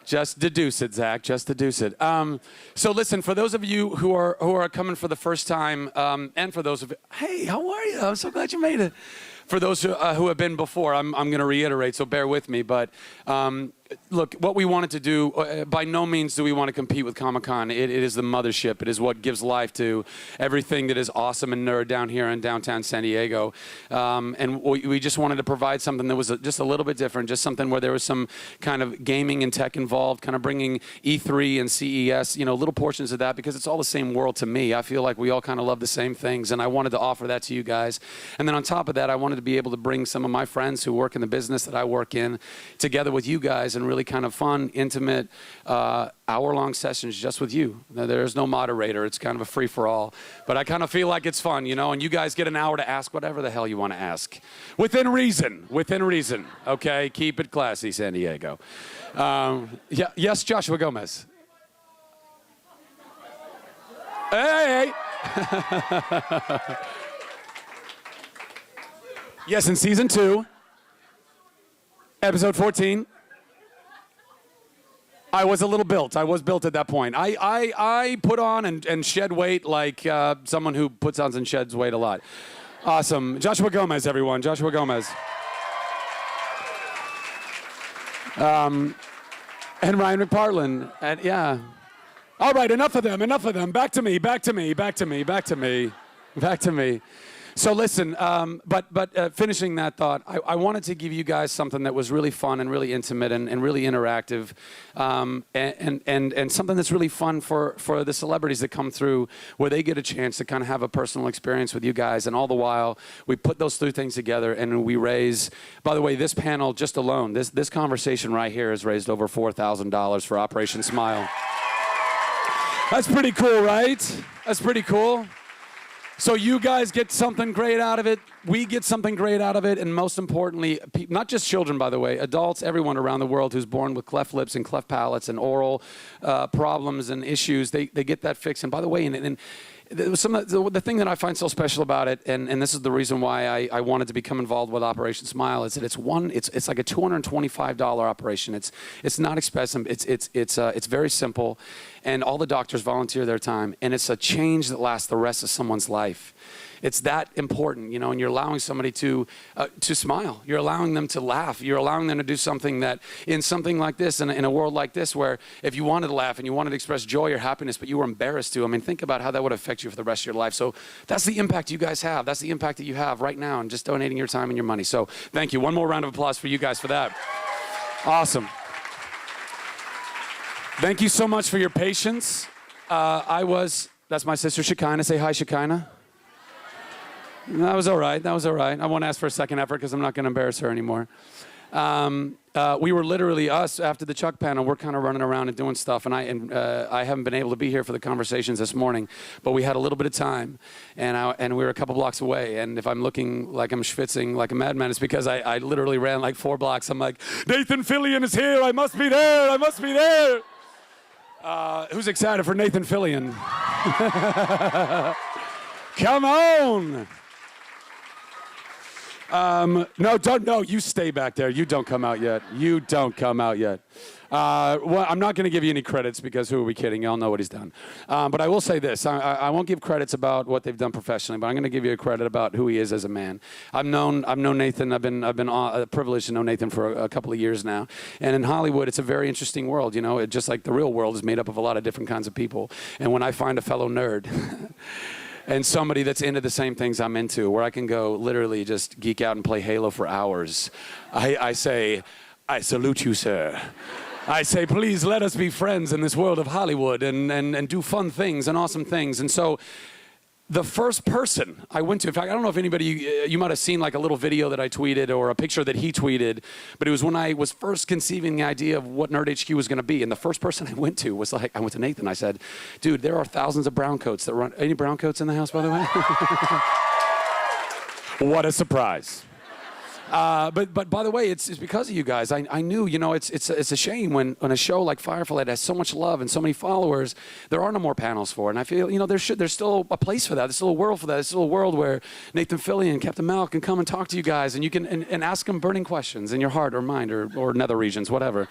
Just deduce it, Zach. Just deduce it. So listen, for those of you who are coming for the first time, and for those of you, hey, how are you? I'm so glad you made it. For those who have been before, I'm going to reiterate, so bear with me. But look, what we wanted to do, by no means do we want to compete with Comic-Con. It is the mothership. It is what gives life to everything that is awesome and nerd down here in downtown San Diego. And we just wanted to provide something that was just a little bit different, just something where there was some kind of gaming and tech involved, kind of bringing E3 and CES, little portions of that, because it's all the same world to me. I feel like we all kind of love the same things, and I wanted to offer that to you guys. And then on top of that, I wanted to be able to bring some of my friends who work in the business that I work in together with you guys and really kind of fun, intimate, hour-long sessions just with you. There's no moderator. It's kind of a free-for-all. But I kind of feel like it's fun, and you guys get an hour to ask whatever the hell you want to ask. Within reason. Within reason. Okay? Keep it classy, San Diego. Yes, Joshua Gomez. Hey! Yes, in season 2, episode 14, I was a little built. I was built at that point. I put on and shed weight like someone who puts on and sheds weight a lot. Awesome. Joshua Gomez, everyone. Joshua Gomez. And Ryan McPartlin. And yeah. All right, enough of them. Enough of them. Back to me. Back to me. Back to me. Back to me. Back to me. So listen, but finishing that thought, I wanted to give you guys something that was really fun and really intimate and really interactive, and something that's really fun for the celebrities that come through, where they get a chance to kind of have a personal experience with you guys. And all the while, we put those two things together and we raise, by the way, this panel just alone, this conversation right here has raised over $4,000 for Operation Smile. That's pretty cool, right? That's pretty cool. So you guys get something great out of it, we get something great out of it, and most importantly, not just children, by the way, adults, everyone around the world who's born with cleft lips and cleft palates and oral problems and issues, they get that fixed. And by the way, and the thing that I find so special about it, and this is the reason why I wanted to become involved with Operation Smile, is that it's like a $225 operation. It's not expensive. It's very simple, and all the doctors volunteer their time, and it's a change that lasts the rest of someone's life. It's that important, and you're allowing somebody to smile. You're allowing them to laugh. You're allowing them to do something that, in something like this, in a world like this, where if you wanted to laugh and you wanted to express joy or happiness, but you were embarrassed to, think about how that would affect you for the rest of your life. So that's the impact you guys have. That's the impact that you have right now, and just donating your time and your money. So thank you. One more round of applause for you guys for that. Awesome. Thank you so much for your patience. That's my sister, Shekinah. Say hi, Shekinah. That was all right. That was all right. I won't ask for a second effort because I'm not going to embarrass her anymore. We were literally, us, after the Chuck panel, we're kind of running around and doing stuff, and I haven't been able to be here for the conversations this morning, but we had a little bit of time, and we were a couple blocks away, and if I'm looking like I'm schwitzing like a madman, it's because I literally ran like 4 blocks. I'm like, Nathan Fillion is here. I must be there. I must be there. Who's excited for Nathan Fillion? Come on. No, you stay back there. You don't come out yet. You don't come out yet. Well, I'm not going to give you any credits because who are we kidding? Y'all know what he's done. But I will say this. I won't give credits about what they've done professionally, but I'm going to give you a credit about who he is as a man. I've known Nathan. I've been privileged to know Nathan for a couple of years now. And in Hollywood, it's a very interesting world. Just like the real world is made up of a lot of different kinds of people. And when I find a fellow nerd and somebody that's into the same things I'm into, where I can go literally just geek out and play Halo for hours, I say, I salute you, sir. I say, please let us be friends in this world of Hollywood and do fun things and awesome things. And so the first person I went to, in fact, I don't know if anybody, you might have seen like a little video that I tweeted or a picture that he tweeted, but it was when I was first conceiving the idea of what NerdHQ was going to be. And the first person I went to was I went to Nathan. I said, dude, there are thousands of brown coats that run. Any brown coats in the house, by the way? What a surprise. But by the way, it's because of you guys. I knew, it's a shame when a show like Firefly that has so much love and so many followers, there are no more panels for it. And I feel, there's still a place for that. There's still a world for that. There's still a world where Nathan Fillion and Captain Mal can come and talk to you guys, and you can and ask them burning questions in your heart or mind or nether regions, whatever.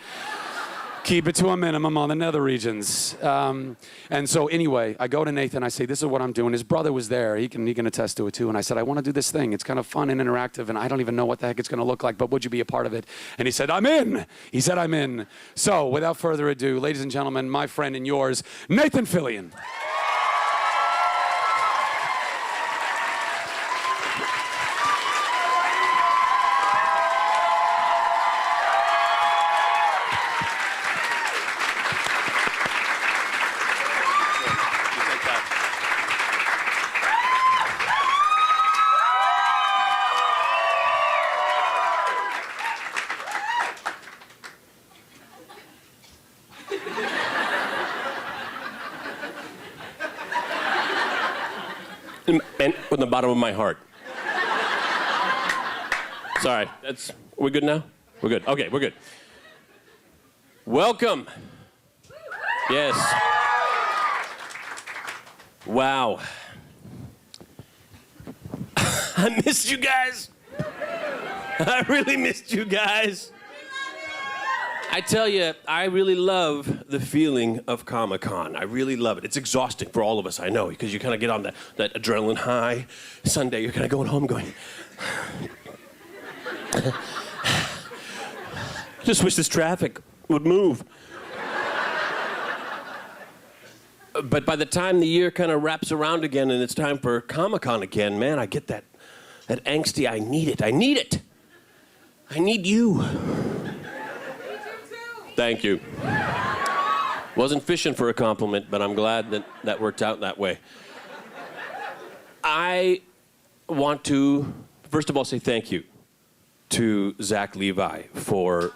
Keep it to a minimum on the nether regions. And so anyway, I go to Nathan, I say, this is what I'm doing. His brother was there. He can attest to it too. And I said, I want to do this thing. It's kind of fun and interactive, and I don't even know what the heck it's going to look like, but would you be a part of it? And he said, I'm in. He said, I'm in. So without further ado, ladies and gentlemen, my friend and yours, Nathan Fillion. And from the bottom of my heart. Sorry, we're good now? We're good. Okay, we're good. Welcome. Yes. Wow. I missed you guys. I really missed you guys. I tell you, I really love the feeling of Comic-Con. I really love it. It's exhausting for all of us, I know, because you kind of get on that adrenaline high. Sunday, you're kind of going home going, just wish this traffic would move. But by the time the year kind of wraps around again and it's time for Comic-Con again, man, I get that angsty, I need it. I need it. I need you. Thank you. Wasn't fishing for a compliment, but I'm glad that worked out that way. I want to, first of all, say thank you to Zach Levi for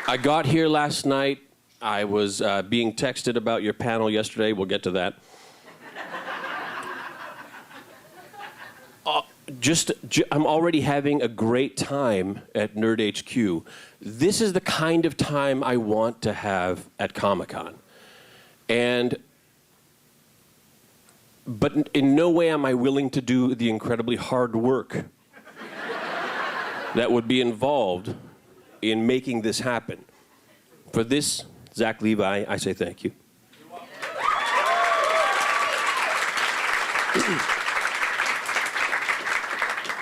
I got here last night. I was being texted about your panel yesterday. We'll get to that. I'm already having a great time at NerdHQ. This is the kind of time I want to have at Comic-Con. But in no way am I willing to do the incredibly hard work that would be involved in making this happen. For this, Zach Levi, I say thank you.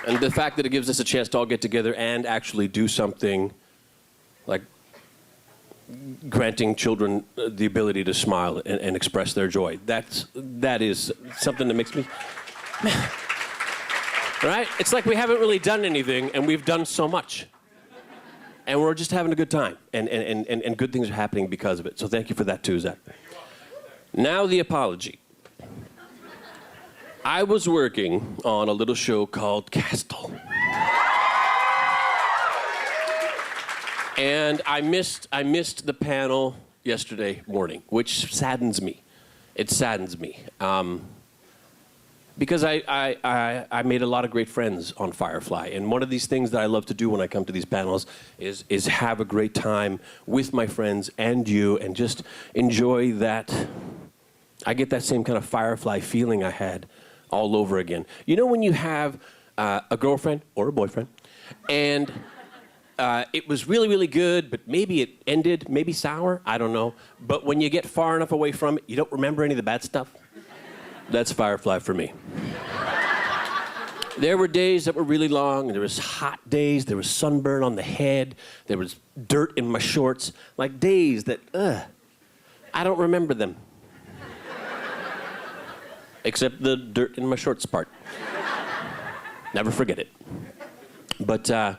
And the fact that it gives us a chance to all get together and actually do something like granting children the ability to smile and express their joy. That is something that makes me... Right? It's like we haven't really done anything and we've done so much. And we're just having a good time. And good things are happening because of it. So thank you for that too, Zach. Now the apology. I was working on a little show called Castle. And I missed the panel yesterday morning, which saddens me. It saddens me. Because I made a lot of great friends on Firefly. And one of these things that I love to do when I come to these panels is have a great time with my friends and you and just enjoy that. I get that same kind of Firefly feeling I had all over again. You know when you have a girlfriend or a boyfriend and it was really, really good, but maybe it ended, maybe sour, I don't know. But when you get far enough away from it, you don't remember any of the bad stuff? That's Firefly for me. There were days that were really long, and there was hot days, there was sunburn on the head, there was dirt in my shorts, like days that, I don't remember them. Except the dirt in my shorts part. Never forget it. But I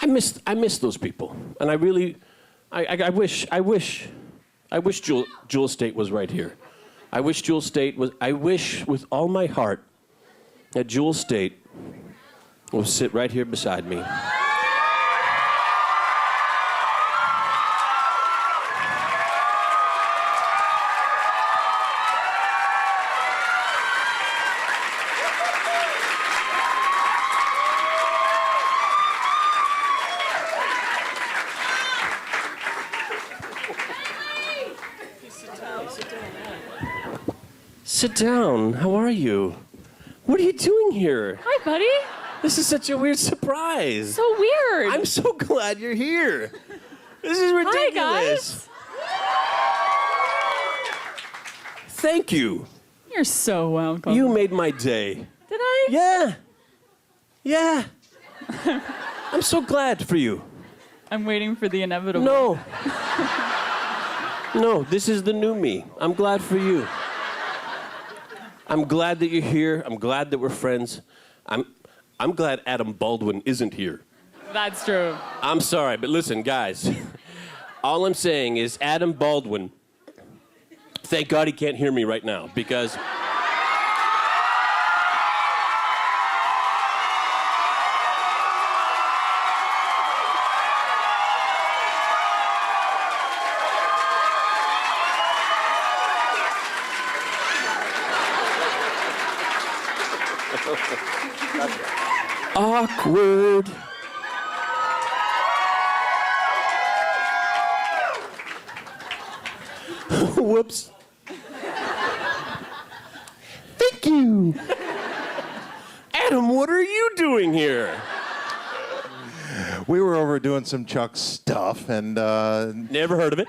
miss those people, and I really, I wish Jewel Staite was right here. I wish Jewel Staite was. I wish with all my heart that Jewel Staite will sit right here beside me. Sit down. How are you? What are you doing here? Hi, buddy. This is such a weird surprise. So weird. I'm so glad you're here. This is ridiculous. Hi, guys. Thank you. You're so welcome. You made my day. Did I? Yeah. Yeah. I'm so glad for you. I'm waiting for the inevitable. No. No, this is the new me. I'm glad for you. I'm glad that you're here. I'm glad that we're friends. I'm glad Adam Baldwin isn't here. That's true. I'm sorry, but listen, guys. All I'm saying is Adam Baldwin, thank God he can't hear me right now, because awkward. Whoops. Thank you. Adam, what are you doing here? We were over doing some Chuck stuff, and Never heard of it.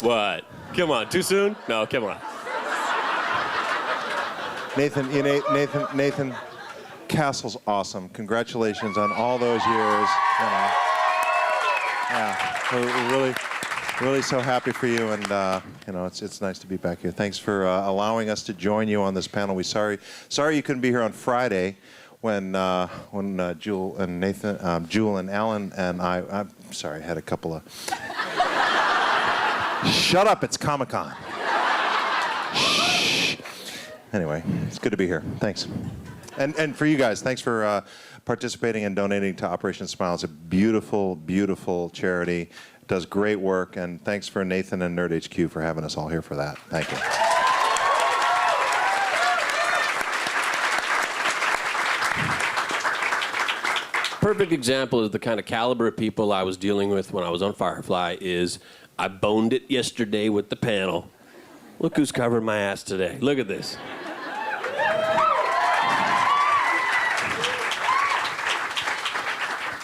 What? Come on, too soon? No, come on. Nathan, Castle's awesome. Congratulations on all those years. You know. Yeah, we're really so happy for you, and you know, it's nice to be back here. Thanks for allowing us to join you on this panel. Sorry you couldn't be here on Friday when Jewel and Nathan, Jewel and Alan and I'm sorry, I had a couple of. Shut up! It's Comic-Con. Anyway, it's good to be here. Thanks. And for you guys, thanks for participating and donating to Operation Smile. It's a beautiful, beautiful charity. It does great work. And thanks for Nathan and NerdHQ for having us all here for that. Thank you. Perfect example of the kind of caliber of people I was dealing with when I was on Firefly is I boned it yesterday with the panel. Look who's covering my ass today. Look at this.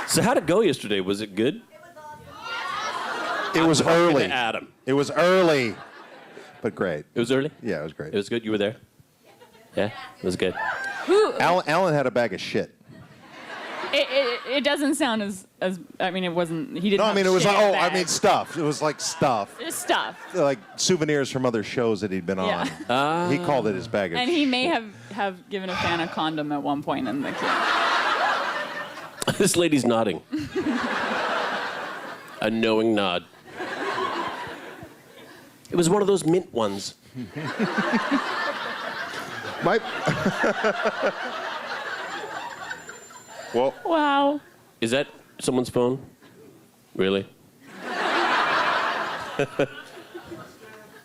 So how'd it go yesterday? Was it good? It was early. Adam. It was early, but great. It was early? Yeah, it was great. It was good? You were there? Yeah? It was good. Alan had a bag of shit. It doesn't sound as I mean, it wasn't. He didn't. No, I have mean, it was, shit in a I bag. mean, stuff. It was like stuff. Just stuff. Like souvenirs from other shows that he'd been on. Yeah. He called it his bag of And shit. he may have given a fan a condom at one point in the This lady's nodding. A knowing nod. It was one of those mint ones. Well, Wow. Is that someone's phone? Really?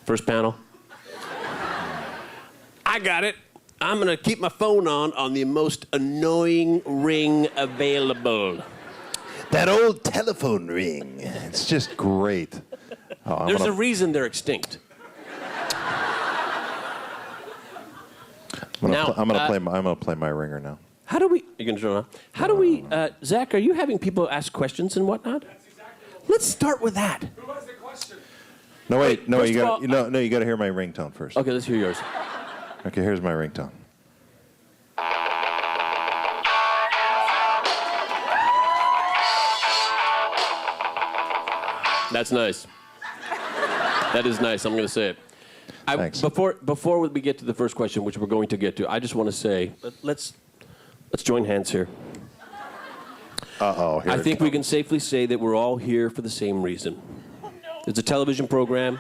First panel. I got it. I'm going to keep my phone on the most annoying ring available. that old telephone ring. It's just great. Oh, There's a reason they're extinct. I'm Now, gonna play my ringer now. How do we... You can turn it on. How do we... Zach, are you having people ask questions and whatnot? Let's start with that. Who has the question? No, wait. No, first you of got. all, No, you got to hear my ringtone first. Okay, let's hear yours. Okay, here's my ringtone. That's nice. That is nice. I'm going to say it. Thanks. Before we get to the first question, which we're going to get to, I just want to say, let's join hands here. Uh-oh. I think we can safely say that we're all here for the same reason. It's a television program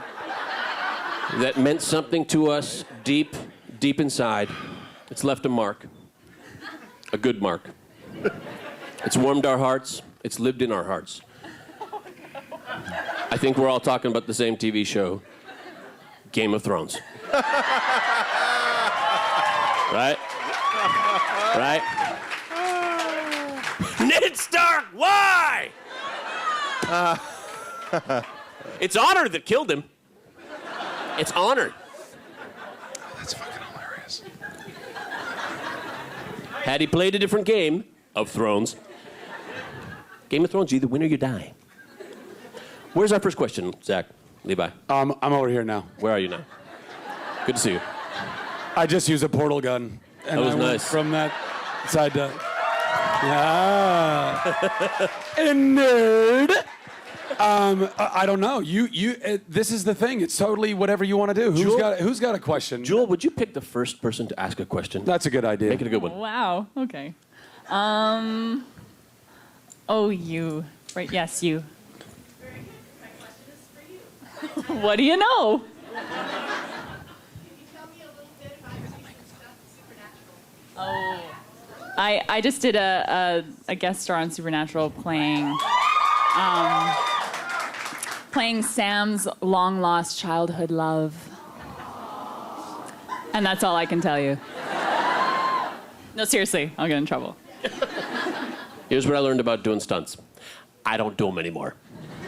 that meant something to us deep, deep inside. It's left a mark, a good mark. It's warmed our hearts. It's lived in our hearts. I think we're all talking about the same TV show, Game of Thrones. Right? Right? Ned Stark, why? It's honor that killed him. It's honor. That's fucking hilarious. Had he played a different game of Thrones, Game of Thrones, you either win or you die. Where's our first question, Zach, Levi? I'm over here now. Where are you now? Good to see you. I just used a portal gun. And That was I went nice. from that side to... Yeah. And nerd. I don't know. This is the thing. It's totally whatever you want to do. Who's got a question? Jewel, would you pick the first person to ask a question? That's a good idea. Make it a good one. Wow. Okay. Oh, you. Right. Yes, you. My question is for you. What do you know? Can you tell me a little bit about your recent stuff, Supernatural? Oh. I just did a guest star on Supernatural playing Sam's long lost childhood love. And that's all I can tell you. No, seriously, I'll get in trouble. Here's what I learned about doing stunts. I don't do them anymore. You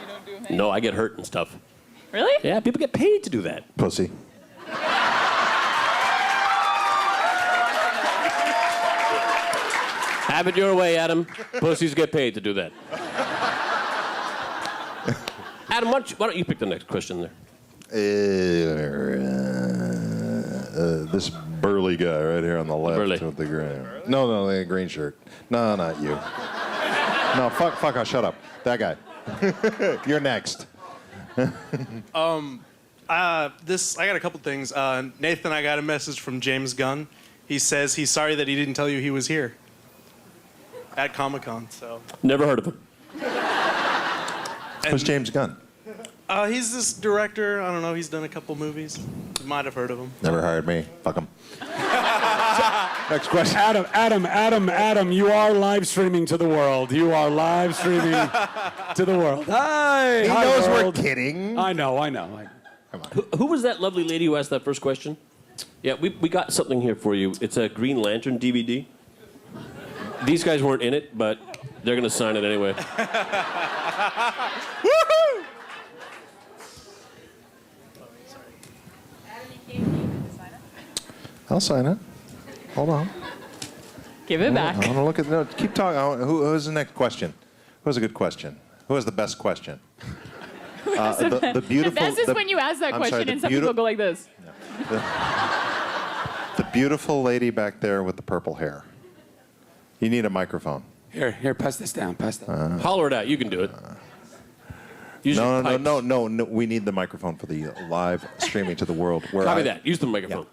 don't do them No, I get hurt and stuff. Really? Yeah, people get paid to do that. Pussy. Have it your way, Adam. Pussies get paid to do that. Adam, why don't you pick the next question there? This burly guy right here on the left Burly. with the green. No, the green shirt. No, not you. No, fuck, oh, shut up. That guy. You're next. I got a couple things. Nathan, I got a message from James Gunn. He says he's sorry that he didn't tell you he was here at Comic-Con. So Never heard of him. Who's James Gunn? he's this director. I don't know. He's done a couple movies. You might have heard of him. Never hired me. Fuck him. Next question. Adam, you are live streaming to the world. You are live streaming to the world. Hi. He Hi, knows world. we're kidding. I know. Come on. Who was that lovely lady who asked that first question? Yeah, we got something here for you. It's a Green Lantern DVD. These guys weren't in it, but they're going to sign it anyway. Woohoo! I'll sign it. Hold on. Give it back. I want to look at. No, keep talking. Who's the next question? Who has a good question? Who has the best question? The beautiful. The best is when you ask that I'm question sorry, the and some people go like this. The beautiful lady back there with the purple hair. You need a microphone. Here, pass this down. Pass that. Holler it out. You can do it. Use your pipes. No. We need the microphone for the live streaming to the world. Copy that. Use the microphone.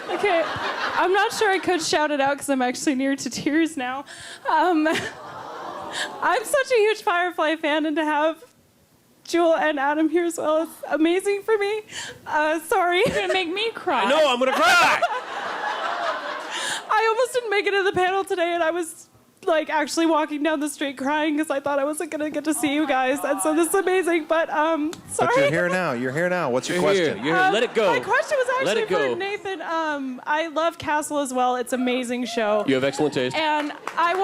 Okay, I'm not sure I could shout it out because I'm actually near to tears now. I'm such a huge Firefly fan, and to have Jewel and Adam here as well is amazing for me. Sorry. You're gonna make me cry. No, I'm going to cry. I almost didn't make it to the panel today, and I was like actually walking down the street crying because I thought I wasn't gonna get to see you guys, and so this is amazing. But sorry. But you're here now. You're here now. What's your You're question? here. You're here. Let it go. My question was Let actually it go. for Nathan. I love Castle as well. It's an amazing show. You have excellent taste. And I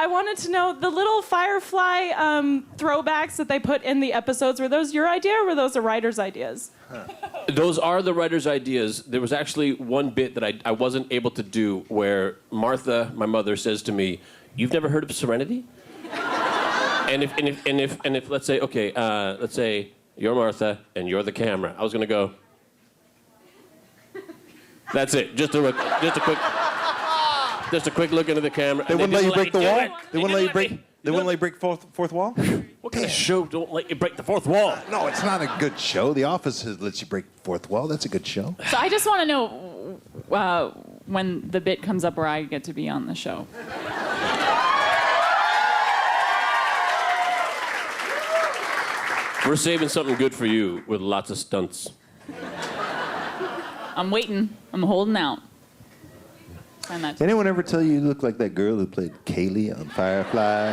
wanted to know the little Firefly throwbacks that they put in the episodes. Were those your idea, or were those the writers' ideas? Those are the writer's ideas. There was actually one bit that I wasn't able to do where Martha, my mother, says to me, "You've never heard of Serenity?" and if let's say, okay, let's say you're Martha and you're the camera. I was gonna go. That's it. Just a quick look into the camera. They wouldn't let you break the wall. They wouldn't let you break. They wouldn't let you break fourth wall. What kind of show don't let you break the fourth wall? No, it's not a good show. The Office lets you break fourth wall. That's a good show. So I just want to know when the bit comes up where I get to be on the show. We're saving something good for you with lots of stunts. I'm waiting. I'm holding out. Sign that. Anyone ever tell you look like that girl who played Kaylee on Firefly?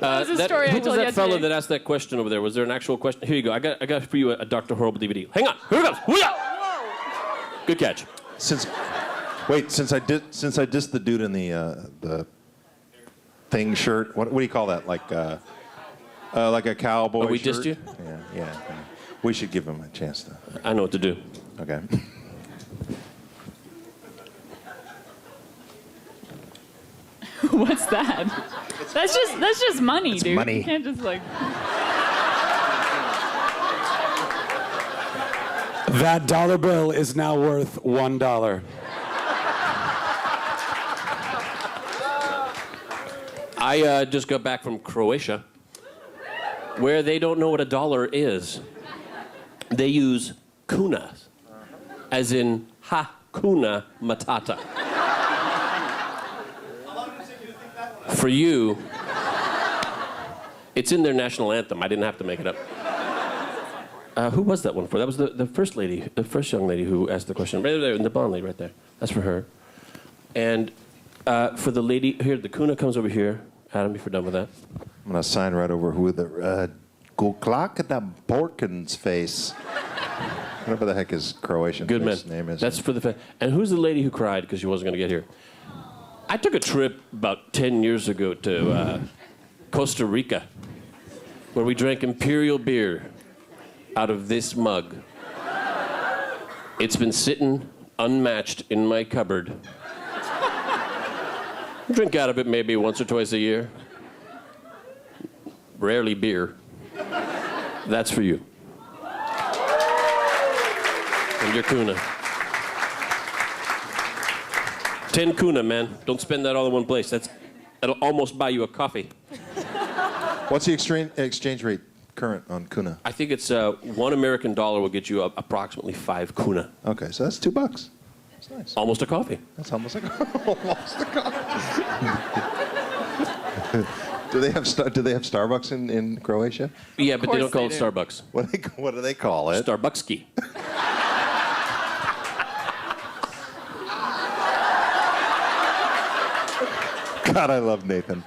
That was a story I Who was told that fella yesterday. that asked that question over there? Was there an actual question? Here you go. I got for you a Dr. Horrible DVD. Hang on. Here it goes. Hoo-yah! Good catch. Since I dissed the dude in the thing shirt. What do you call that? Like a cowboy. Oh, we shirt? dissed you? Yeah. We should give him a chance to. I know what to do. Okay. What's that? That's just money, dude. money. You can't just like. That dollar bill is now worth $1. I just got back from Croatia, where they don't know what a dollar is. They use kuna, as in Hakuna Matata. For you, it's in their national anthem. I didn't have to make it up. Who was that one for? That was the first lady, the first young lady who asked the question. Right there, the blonde lady right there. That's for her. And for the lady here, the kuna comes over here. Adam, if you're done with that. I'm going to sign right over who the... Go clock at that Borkin's face. Whatever the heck his Croatian Good man. name is. That's for the... And who's the lady who cried because she wasn't going to get here? I took a trip about 10 years ago to Costa Rica, where we drank imperial beer out of this mug. It's been sitting unmatched in my cupboard. Drink out of it maybe once or twice a year. Rarely beer. That's for you. And your kuna. 10 kuna, man. Don't spend that all in one place. That'll almost buy you a coffee. What's the exchange rate current on kuna? I think it's $1 American will get you approximately 5 kuna. Okay, so that's $2. That's nice. Almost a coffee. That's almost a coffee. Do they have Starbucks in Croatia? Yeah, but they don't call it they do. Starbucks. What do they call it? Starbuckski. God, I love Nathan.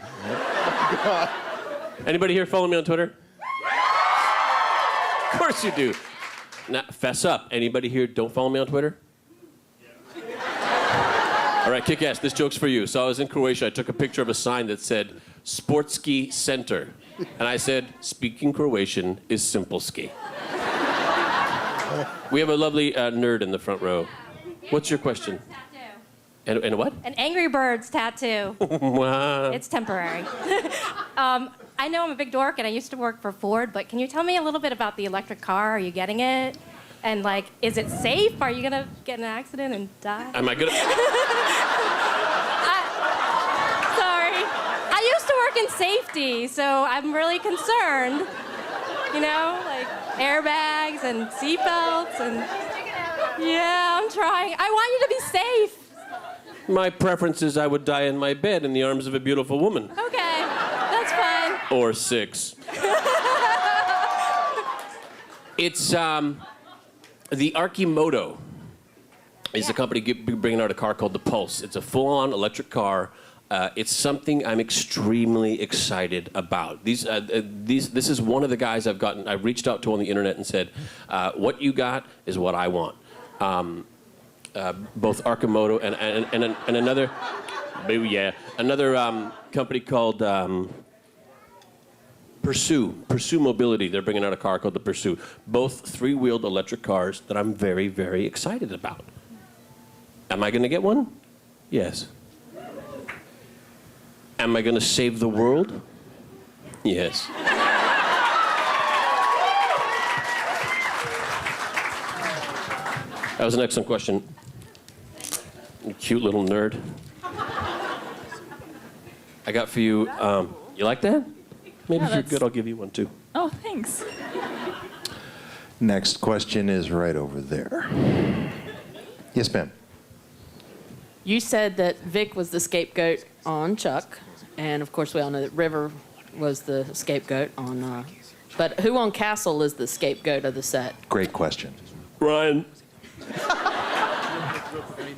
Anybody here follow me on Twitter? Of course you do. Now, fess up. Anybody here don't follow me on Twitter? All right, kick ass. This joke's for you. So I was in Croatia. I took a picture of a sign that said Sportski Center. And I said, speaking Croatian is simple ski. We have a lovely nerd in the front row. What's your question? Tattoo. And what? An Angry Birds tattoo. Wow. It's temporary. I know I'm a big dork and I used to work for Ford, but can you tell me a little bit about the electric car? Are you getting it? And like, is it safe? Are you gonna get in an accident and die? Am I gonna? Sorry. I used to work in safety, so I'm really concerned. You know, like airbags and seatbelts and... Yeah, I'm trying. I want you to be safe. My preference is I would die in my bed in the arms of a beautiful woman. Okay, that's fine. Or 6. It's the Archimoto is a company bringing out a car called the Pulse. It's a full-on electric car. It's something I'm extremely excited about. This is one of the guys I reached out to on the internet and said, what you got is what I want. Both Archimoto and another, another company called Pursue Mobility. They're bringing out a car called the Pursue. Both 3-wheeled electric cars that I'm very, very excited about. Am I going to get one? Yes. Am I going to save the world? Yes. That was an excellent question. You cute little nerd. I got for you, you like that? Maybe if you're good, I'll give you one too. Oh, thanks. Next question is right over there. Yes, ma'am. You said that Vic was the scapegoat on Chuck, and of course we all know that River was the scapegoat on. But who on Castle is the scapegoat of the set? Great question. Ryan.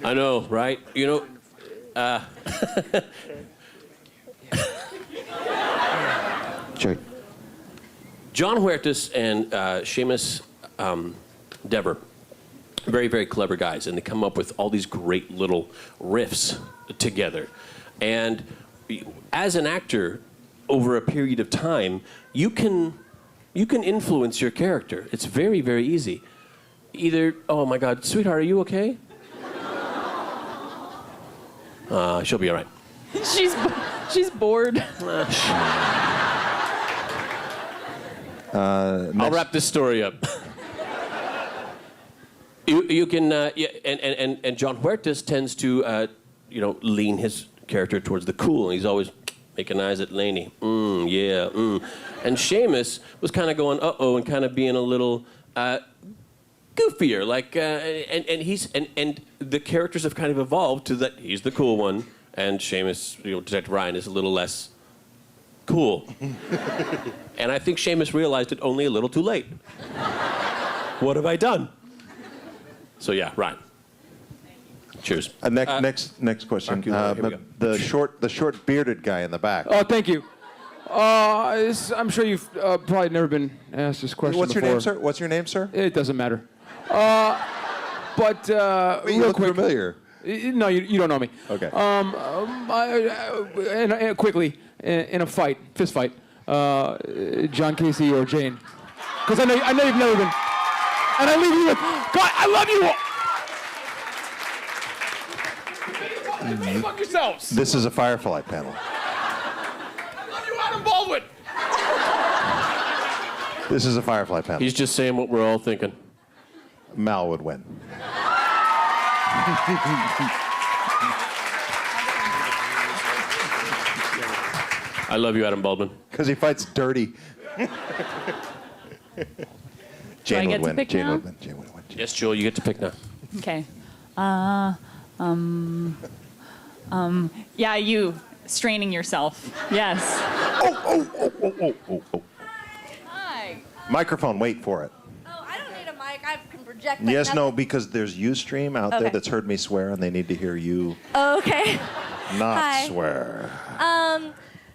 I know, right? You know, Sure. John Huertas and Seamus Dever, very, very clever guys, and they come up with all these great little riffs together. And as an actor, over a period of time, you can influence your character. It's very, very easy. Either, oh my God, sweetheart, are you okay? She'll be all right. She's She's bored. I'll wrap this story up. You can, and John Huertas tends to, lean his character towards the cool, and he's always making eyes at Lainey. Yeah. And Seamus was kind of going, uh-oh, and kind of being a little goofier, like, and the characters have kind of evolved to that he's the cool one, and Seamus, Detective Ryan, is a little less cool. And I think Seamus realized it only a little too late. What have I done? So yeah, Ryan. Cheers. Next question. Here we go. The short bearded guy in the back. Oh, thank you. I'm sure you've probably never been asked this question What's before. your name, sir? What's your name, sir? It doesn't matter. But Wait, you real look quick. familiar. No, you don't know me. Okay. Quickly, in a fight, fist fight, John Casey or Jane? Because I know you've never been. And I leave you with, God, I love you all. Fuck yourselves. This is a Firefly panel. I love you, Adam Baldwin. This is a Firefly panel. He's just saying what we're all thinking. Mal would win. I love you, Adam Baldwin. Because he fights dirty. Jane get would to win. pick Jane now? would win. Jane would win. Yes, Joel, you get to pick now. Okay. Yeah, you straining yourself. Yes. Oh. Hi. Microphone, wait for it. Oh, I don't need a mic. I can project like Yes, no, nothing. because there's Ustream out there Okay. that's heard me swear, and they need to hear you Oh, okay. not Hi. swear.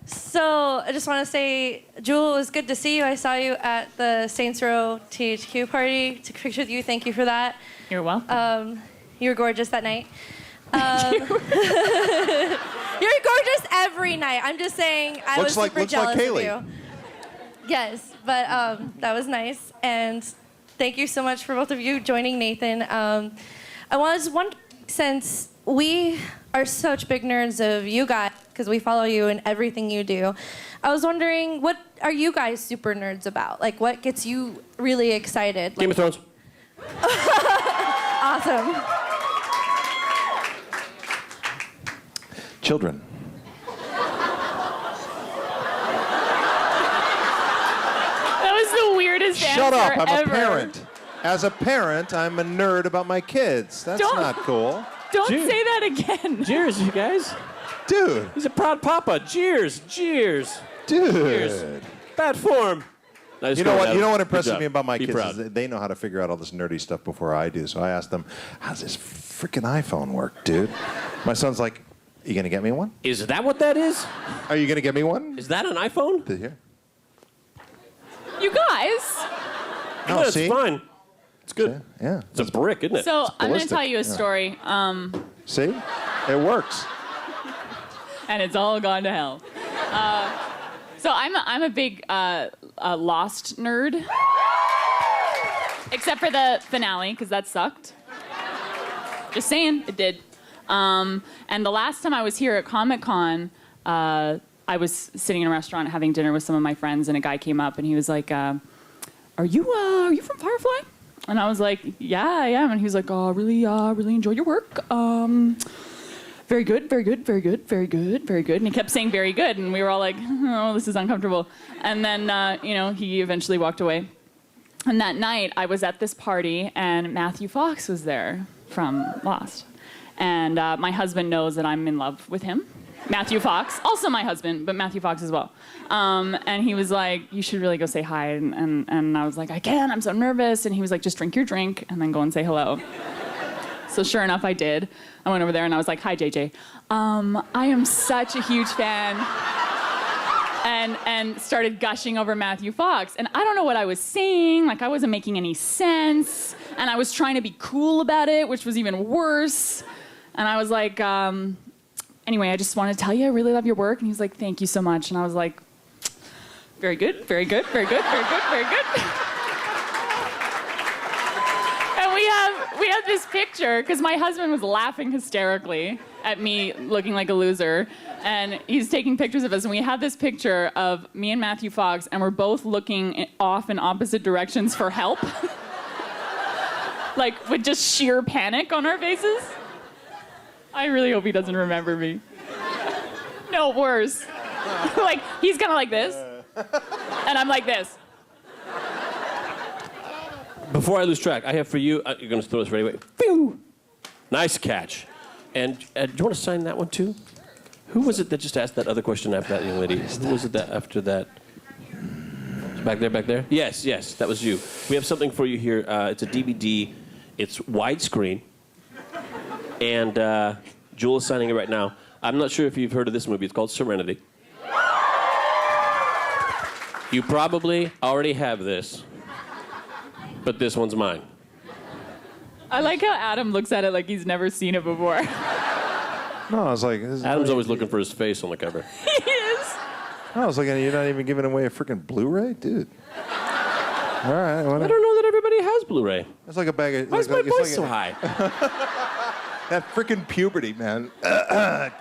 So I just want to say, Jewel, it was good to see you. I saw you at the Saints Row THQ party. Took a picture with you. Thank you for that. You're welcome. You were gorgeous that night. You're gorgeous every night. I'm just saying I Looks was like- super looks like jealous of Kaylee. you. Yes, but that was nice. And thank you so much for both of you joining Nathan. Since we are such big nerds of you guys, because we follow you in everything you do, I was wondering, what are you guys super nerds about? Like, what gets you really excited? Game of Thrones. Awesome. Children. That was the weirdest Shut answer up, I'm ever. a parent. As a parent, I'm a nerd about my kids. That's Don't- not cool. Don't Dude. say that again. Cheers, you guys. Dude, He's a proud papa. Cheers. Cheers. dude. Bad form. Nice You know going, what? Adam. You know what Good impresses job. me about my Be kids proud. is that they know how to figure out all this nerdy stuff before I do. So I asked them, "How's this freaking iPhone work, dude?" My son's like, "You gonna get me one? Is that what that is? Are you gonna get me one?" Is that an iPhone? Did you? You guys. No, Yeah, it's see? fine. It's good. Yeah. It's a brick, isn't it? So I'm going to ballistic. tell you a story, See? It works. and it's all gone to hell. So I'm a big Lost nerd, except for the finale because that sucked. Just saying, it did. And the last time I was here at Comic-Con, I was sitting in a restaurant having dinner with some of my friends, and a guy came up and he was like, "Are you from Firefly?" And I was like, "Yeah, I am." And he was like, "Oh, really enjoy your work. Very good, very good, very good, very good, very good." And he kept saying "very good," and we were all like, "Oh, this is uncomfortable." And then, he eventually walked away. And that night, I was at this party, and Matthew Fox was there from Lost. And my husband knows that I'm in love with him. Matthew Fox, also my husband, but Matthew Fox as well. And he was like, "You should really go say hi." And I was like, "I can't, I'm so nervous." And he was like, "Just drink your drink and then go and say hello." So sure enough, I did. I went over there and I was like, "Hi, JJ. I am such a huge fan." And started gushing over Matthew Fox. And I don't know what I was saying. Like, I wasn't making any sense. And I was trying to be cool about it, which was even worse. And I was like, "Anyway, I just want to tell you I really love your work." And he was like, "Thank you so much." And I was like, "Very good, very good, very good, very good, very good." And we have this picture because my husband was laughing hysterically at me looking like a loser. And he's taking pictures of us. And we have this picture of me and Matthew Fox, and we're both looking off in opposite directions for help. Like, with just sheer panic on our faces. I really hope he doesn't remember me. No, worse. Like, he's kind of like this. And I'm like this. Before I lose track, I have for you, you're going to throw this right away. Pew! Nice catch. And do you want to sign that one too? Who was it that just asked that other question after that young lady? Who was it that after that? Back there? Yes, that was you. We have something for you here. It's a DVD. It's widescreen. And Jewel is signing it right now. I'm not sure if you've heard of this movie. It's called Serenity. You probably already have this, but this one's mine. I like how Adam looks at it like he's never seen it before. No, I was like, this is Adam's always looking for his face on the cover. He is. No, I was like, you're not even giving away a freaking Blu-ray, dude. All right, I don't know that everybody has Blu-ray. It's like a bag of. Why is my voice so high? That freaking puberty, man,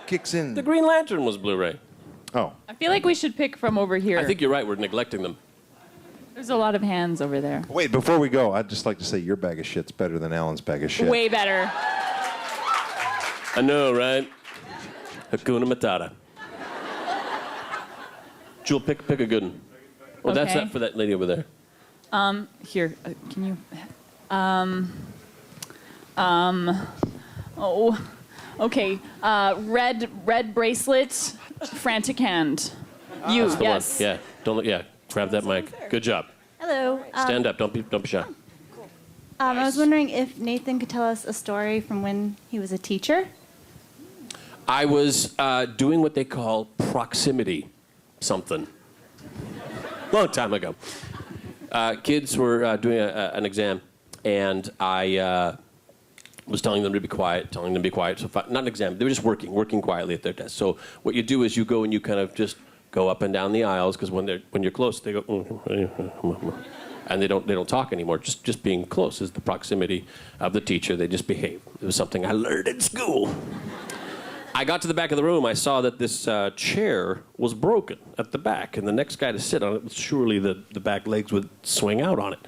kicks in. The Green Lantern was Blu-ray. Oh. I feel like we should pick from over here. I think you're right. We're neglecting them. There's a lot of hands over there. Wait, before we go, I'd just like to say your bag of shit's better than Alan's bag of shit. Way better. I know, right? Hakuna Matata. Jewel, pick a good one. Well, that's Okay. that for that lady over there. Here, can you? Okay. Red bracelet, frantic hand. You, That's the yes. one. Yeah. Don't look. Yeah. Grab that mic. Good job. Hello. Stand up. Don't be shy. I was wondering if Nathan could tell us a story from when he was a teacher. I was doing what they call proximity something. Long time ago. Kids were doing an exam, and I was telling them to be quiet, So not an exam. They were just working quietly at their desk. So what you do is you go and you kind of just go up and down the aisles, because when you're close, they go, and they don't talk anymore. Just being close is the proximity of the teacher. They just behave. It was something I learned in school. I got to the back of the room. I saw that this chair was broken at the back, and the next guy to sit on it, surely the back legs would swing out on it.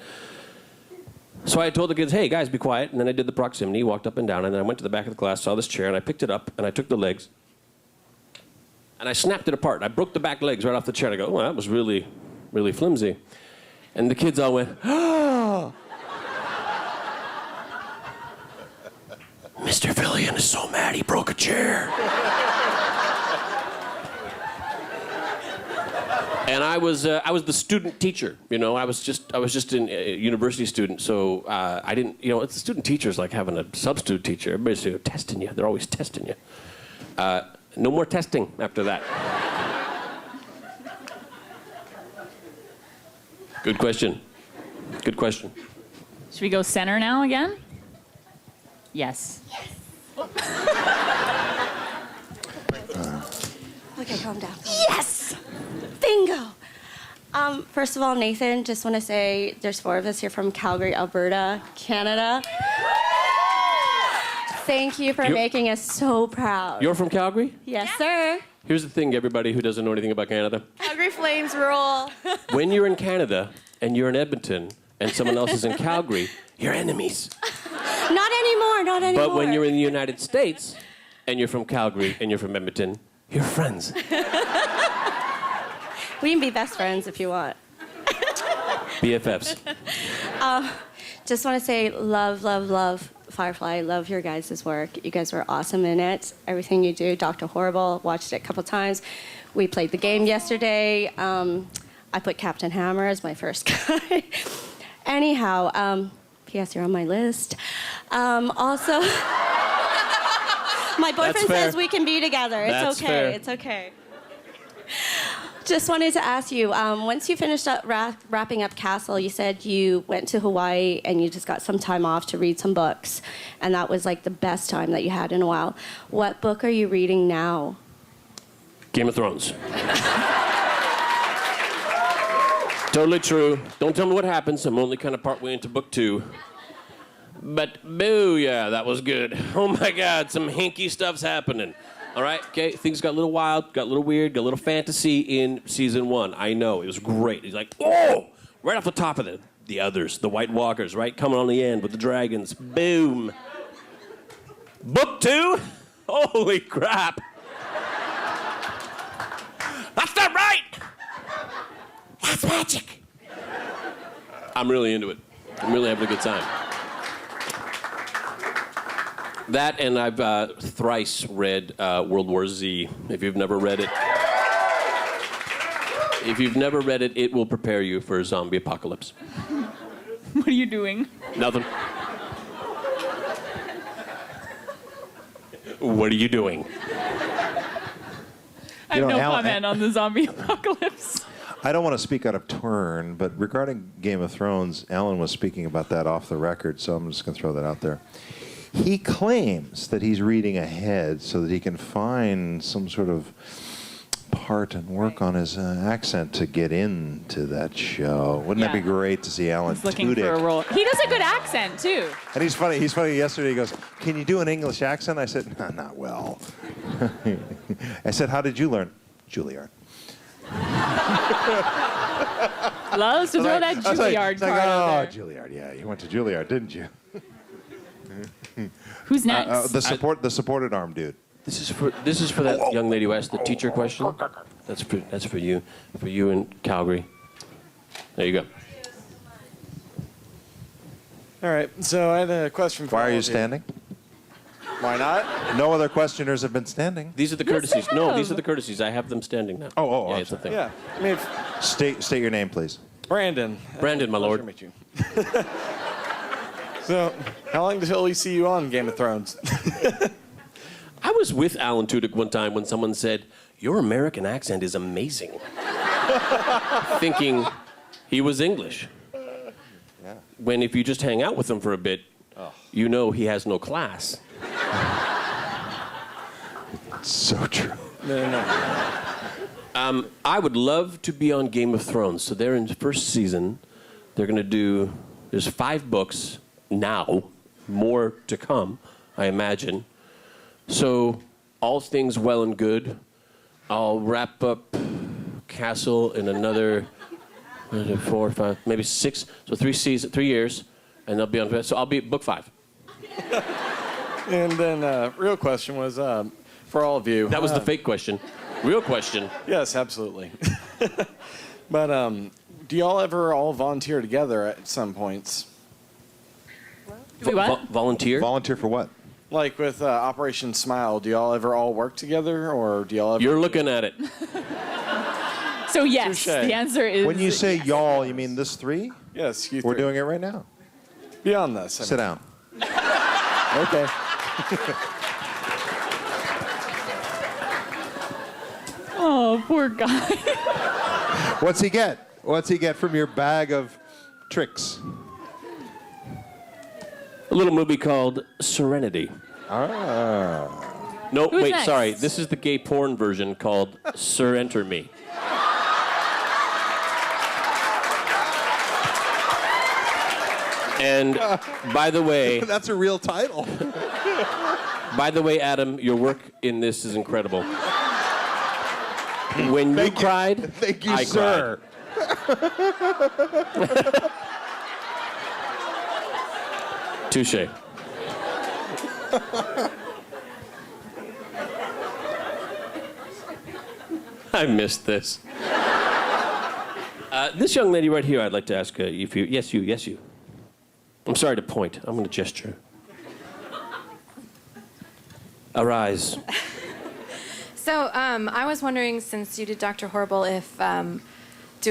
So I told the kids, hey, guys, be quiet. And then I did the proximity, walked up and down, and then I went to the back of the class, saw this chair, and I picked it up, and I took the legs, and I snapped it apart. I broke the back legs right off the chair. And I go, oh, that was really, really flimsy. And the kids all went, oh. Mr. Fillion is so mad he broke a chair. And I was the student teacher, you know. I was just a university student, so I didn't, you know. It's the student teacher's like having a substitute teacher. Everybody's testing you. They're always testing you. No more testing after that. Good question. Good question. Should we go center now again? Yes. Okay, calm down. Yes! Bingo! First of all, Nathan, just want to say there's 4 of us here from Calgary, Alberta, Canada. Thank you for making us so proud. You're from Calgary? Yes, sir. Here's the thing, everybody who doesn't know anything about Canada. Calgary Flames rule. When you're in Canada and you're in Edmonton and someone else is in Calgary, you're enemies. Not anymore. But when you're in the United States and you're from Calgary and you're from Edmonton, you're friends. We can be best friends if you want. BFFs. Just want to say love Firefly. Love your guys' work. You guys were awesome in it. Everything you do. Dr. Horrible. Watched it a couple times. We played the game yesterday. I put Captain Hammer as my first guy. Anyhow, P.S. you're on my list. Also, my boyfriend says we can be together. It's okay. Fair. It's okay. Just wanted to ask you, once you finished up wrapping up Castle, you said you went to Hawaii and you just got some time off to read some books, and that was like the best time that you had in a while. What book are you reading now? Game of Thrones. Totally true. Don't tell me what happens. I'm only kind of partway into book 2. But booyah, that was good. Oh my God, some hinky stuff's happening. All right, okay, things got a little wild, got a little weird, got a little fantasy in season 1. I know, it was great. He's like, oh, right off the top of the others, the White Walkers, right, coming on the end with the dragons. Boom. Book 2? Holy crap. That's not right. That's magic. I'm really into it. I'm really having a good time. That, and I've thrice read World War Z. If you've never read it, it will prepare you for a zombie apocalypse. What are you doing? Nothing. What are you doing? I have no comment on the zombie apocalypse. I don't want to speak out of turn, but regarding Game of Thrones, Alan was speaking about that off the record, so I'm just going to throw that out there. He claims that he's reading ahead so that he can find some sort of part and work on his accent to get into that show. Wouldn't that be great to see Alan He's looking for a role. He does a good accent, too. And he's funny. Yesterday he goes, "Can you do an English accent?" I said, "No, not well." I said, "How did you learn?" Juilliard. Loves to throw that Juilliard card out there. Juilliard, yeah. You went to Juilliard, didn't you? Who's next? The supported arm dude. This is for that young lady who asked the teacher question. That's for you in Calgary. There you go. All right, so I had a question for Why all are you of standing? Why not? No other questioners have been standing. These are the courtesies. No, these are the courtesies. I have them standing now. Oh, yeah, I'm it's a sorry. thing. Yeah, I mean, State your name, please. Brandon. Brandon, my lord. Pleasure to meet you. So, how long until we see you on Game of Thrones? I was with Alan Tudyk one time when someone said, "Your American accent is amazing," thinking he was English. Yeah. When if you just hang out with him for a bit, you know he has no class. So true. No. I would love to be on Game of Thrones. So they're in the first season. They're going to do, there's 5 books now, more to come, I imagine. So all things well and good. I'll wrap up Castle in another 4, 5, maybe 6. So 3 years, and they'll be on. So I'll be at book 5. And then, real question was for all of you. That was the fake question. Real question. Yes, absolutely. But do y'all ever all volunteer together at some points? Wait, what? Volunteer? Volunteer for what? Like with Operation Smile, do y'all ever all work together, or do y'all ever... You're looking at it. So yes, Touché. the answer is... When you say y'all, you mean this 3? Yes, you We're three. doing it right now. Beyond this. Sit down. Okay. Oh, poor guy. What's he get? What's he get from your bag of tricks? A little movie called Serenity. No, Who's wait, next? sorry. This is the gay porn version called Sir Enter Me. And by the way, That's a real title. by the way, Adam, your work in this is incredible. When you cried, Thank you, I sir. Touche. I missed this. This young lady right here, I'd like to ask if you. Yes, you. I'm sorry to point. I'm going to gesture. Arise. So I was wondering, since you did Dr. Horrible, if doing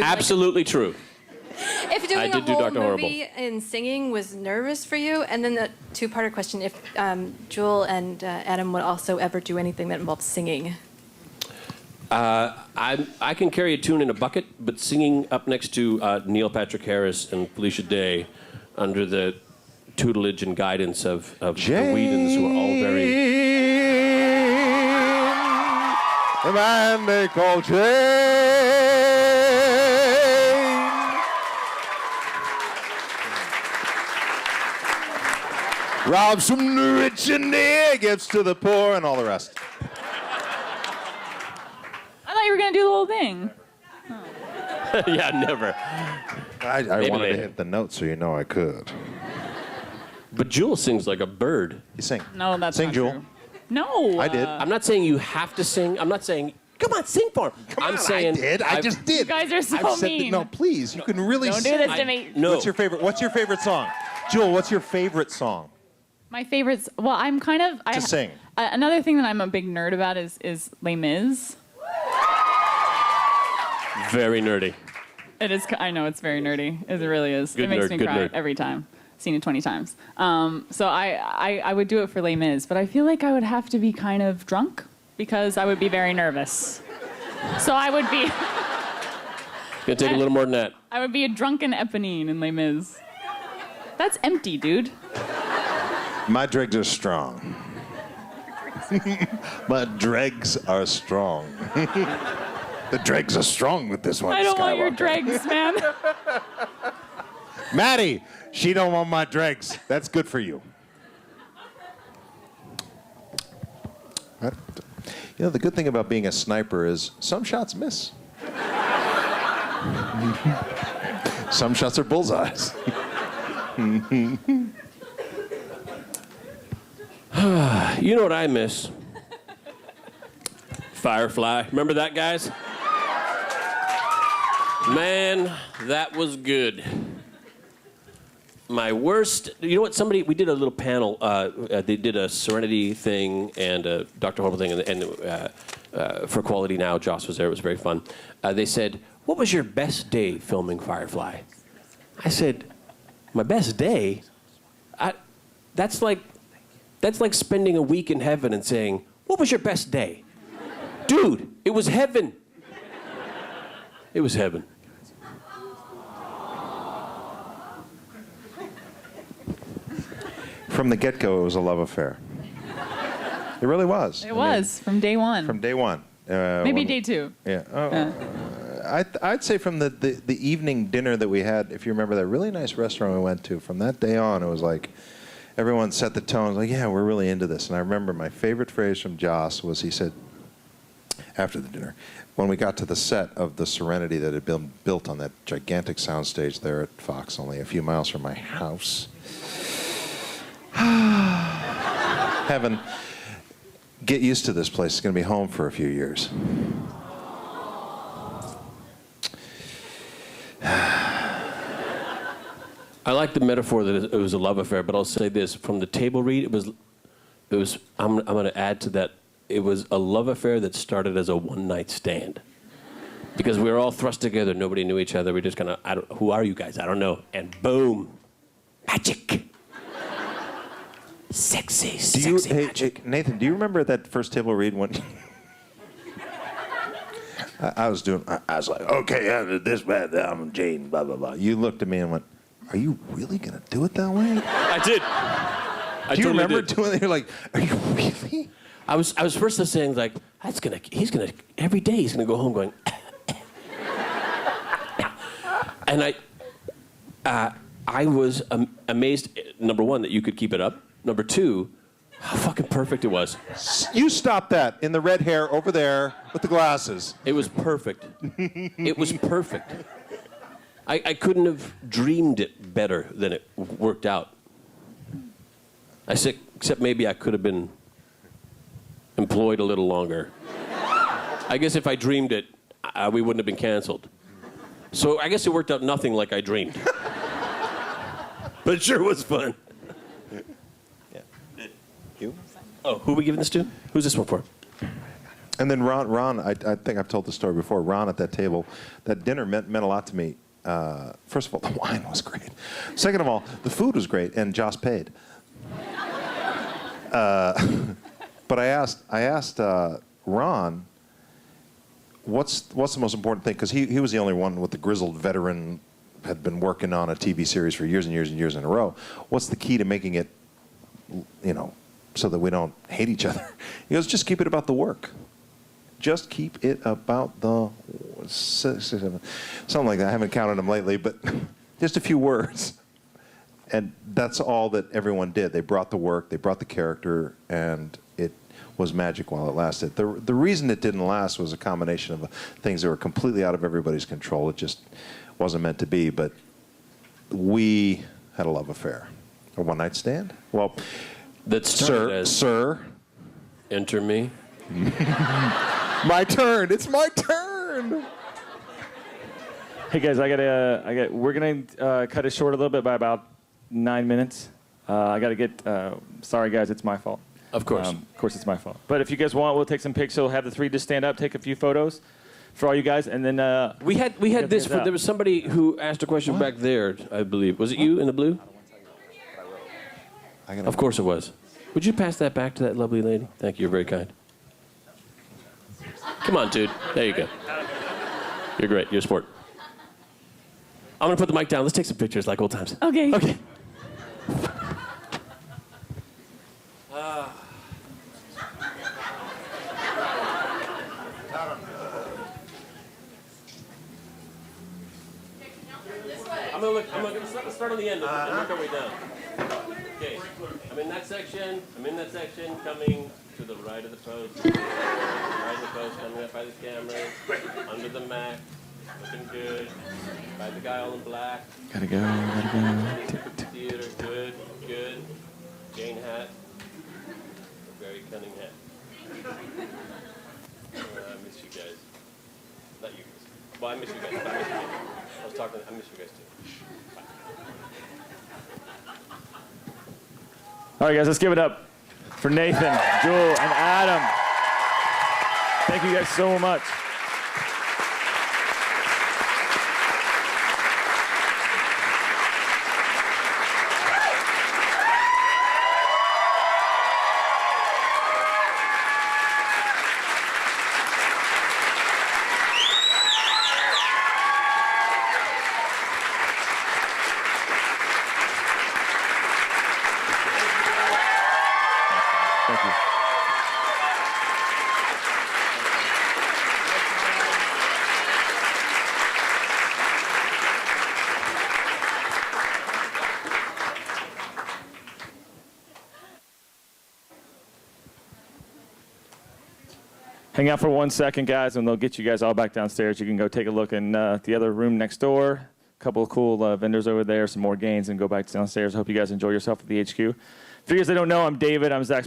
Absolutely true. if doing I a did do whole Dr. movie in singing was nervous for you, and then the 2-parter question: if Jewel and Adam would also ever do anything that involves singing. I can carry a tune in a bucket, but singing up next to Neil Patrick Harris and Felicia Day, under the tutelage and guidance of the Whedons, who are all very. The man they call Jane. Robs from the rich and the gives to the poor, and all the rest. I thought you were gonna do the whole thing. Yeah, never. I Maybe wanted later. to hit the note so you know I could. But Jewel sings like a bird. You sing. No, that's Sing, not Jewel. true. No. I did. I'm not saying you have to sing. I'm not saying, come on, sing for him. I'm saying, I did. I just did. You guys are so I've said mean. no, please. You can really Don't do sing. this to me. No. What's your favorite song? Jewel, what's your favorite song My favorites. Well, I'm kind of. to sing? Another thing that I'm a big nerd about is Les Mis. Very nerdy. It is. I know it's very nerdy. It really is. Good it makes nerd, me good cry nerd. every time. Seen it 20 times. So I would do it for Les Mis, but I feel like I would have to be kind of drunk because I would be very nervous. So I would be. Gonna take a little more than that. I would be a drunken Eponine in Les Mis. That's empty, dude. My dregs are strong. My dregs are strong. The dregs are strong with this one. I don't want your Skywalker. dregs, man. Maddie, she don't want my dregs. That's good for you. You know, the good thing about being a sniper is some shots miss. Some shots are bullseyes. You know what I miss? Firefly. Remember that, guys? Man, that was good. My worst, you know what, we did a little panel, they did a Serenity thing and a Dr. Horrible thing, and for Quality Now, Joss was there, it was very fun. They said, what was your best day filming Firefly? I said, my best day? That's like spending a week in heaven and saying, what was your best day? Dude, it was heaven. It was heaven. From the get-go, it was a love affair. It really was. It was from day one. From day one. Maybe day two. Yeah. I'd say from the evening dinner that we had, if you remember that really nice restaurant we went to, from that day on, it was like everyone set the tone. Like, yeah, we're really into this. And I remember my favorite phrase from Joss was he said, after the dinner, when we got to the set of the Serenity that had been built on that gigantic soundstage there at Fox, only a few miles from my house. Heaven, get used to this place. It's going to be home for a few years. I like the metaphor that it was a love affair, but I'll say this: from the table read, it was. I'm going to add to that. It was a love affair that started as a one-night stand, because we were all thrust together. Nobody knew each other. We just kind of, who are you guys? I don't know. And boom, magic. Sexy, sexy magic. Hey, Nathan, do you remember that first table read when I was like, okay, this bad, I'm Jane, blah blah blah. You looked at me and went, "Are you really gonna do it that way?" I did. Do you remember doing it? You're like, "Are you really?" I was first saying like, he's gonna every day he's gonna go home going, and I was amazed. Number one, that you could keep it up. Number two, how fucking perfect it was. You stopped that in the red hair over there with the glasses. It was perfect. It was perfect. I couldn't have dreamed it better than it worked out. Except maybe I could have been employed a little longer. I guess if I dreamed it, we wouldn't have been canceled. So I guess it worked out nothing like I dreamed. But it sure was fun. You? Oh, who are we giving this to? Who's this one for? And then Ron, I think I've told the story before. Ron at that table, that dinner meant a lot to me. First of all, the wine was great. Second of all, the food was great, and Joss paid. But I asked Ron, what's the most important thing? Because he was the only one with the grizzled veteran, had been working on a TV series for years and years and years in a row. What's the key to making it, so that we don't hate each other? He goes, just keep it about the work. Just keep it about the something like that. I haven't counted them lately, but just a few words. and that's all that everyone did. They brought the work, they brought the character, and it was magic while it lasted. The reason it didn't last was a combination of things that were completely out of everybody's control. It just wasn't meant to be, but we had a love affair. A one-night stand? Well, That started as sir. enter me. My turn. It's my turn. Hey guys, we're gonna cut it short a little bit by about 9 minutes. I gotta get. Sorry guys, it's my fault. Of course. Of course, it's my fault. But if you guys want, we'll take some pics. So we'll have the three just stand up, take a few photos for all you guys, and then we had this. There was somebody who asked a question back there, I believe. Was it you in the blue? Of course it was. Would you pass that back to that lovely lady? Thank you. You're very kind. Come on, dude. There you go. You're great. You're a sport. I'm going to put the mic down. Let's take some pictures like old times. Okay. Okay. I'm going to start on the end and work our way down. Okay. I'm in that section, coming to the right of the post. Right of the post, coming up by the camera, under the Mac, looking good. By the guy all in black. gotta go. Theater, good. Jane hat. A very cunning hat. I miss you guys. Not you guys. Well, I miss you guys. But I miss you guys. I miss you guys too. All right, guys, let's give it up for Nathan, Jewel, and Adam. Thank you guys so much. Thank you. Hang out for 1 second, guys, and they'll get you guys all back downstairs. You can go take a look in the other room next door. A couple of cool vendors over there, some more games, and go back downstairs. Hope you guys enjoy yourself at the HQ. For you guys that don't know, I'm David. I'm Zach's